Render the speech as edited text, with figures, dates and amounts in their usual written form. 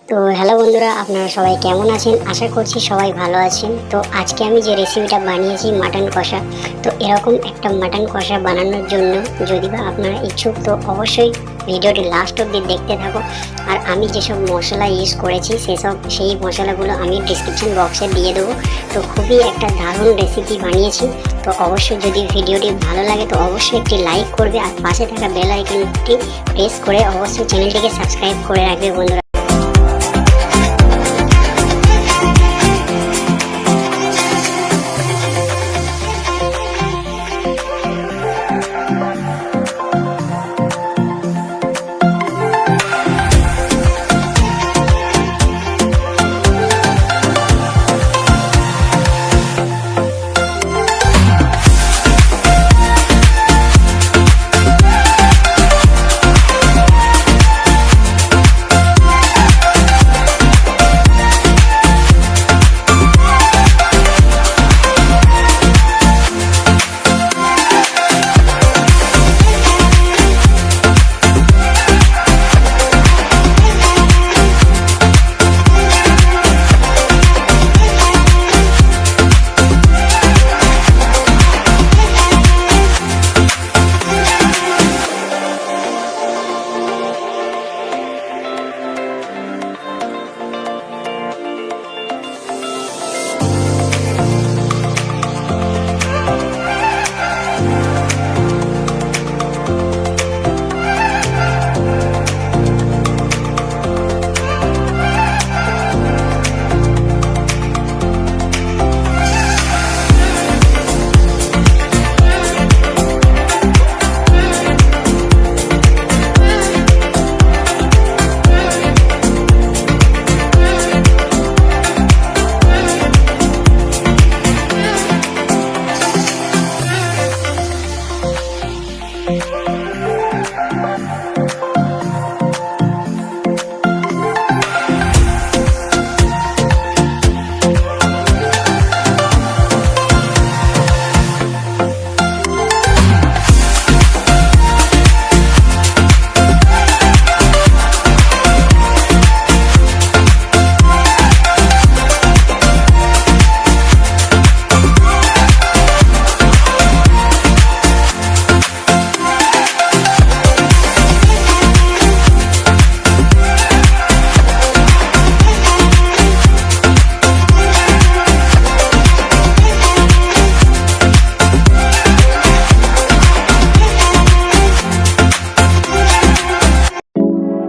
তো হ্যালো বন্ধুরা, আপনারা সবাই কেমন আছেন? আশা করছি সবাই ভালো আছেন। তো আজকে আমি যে রেসিপিটা বানিয়েছি মাটন কষা, তো এরকম একটা মাটন কষা বানানোর জন্য যদি বা আপনারা ইচ্ছুক তো অবশ্যই ভিডিওটি লাস্ট অবধি দেখতে থাকো। আর আমি যেসব মশলা ইউজ করেছি সেই মশলাগুলো আমি ডিসক্রিপশন বক্সে দিয়ে দেবো। তো খুবই একটা দারুণ রেসিপি বানিয়েছি। তো অবশ্যই যদি ভিডিওটি ভালো লাগে তো অবশ্যই একটি লাইক করবে আর পাশে থাকা বেল আইকনটি প্রেস করে অবশ্যই চ্যানেলটিকে সাবস্ক্রাইব করে রাখবে বন্ধুরা।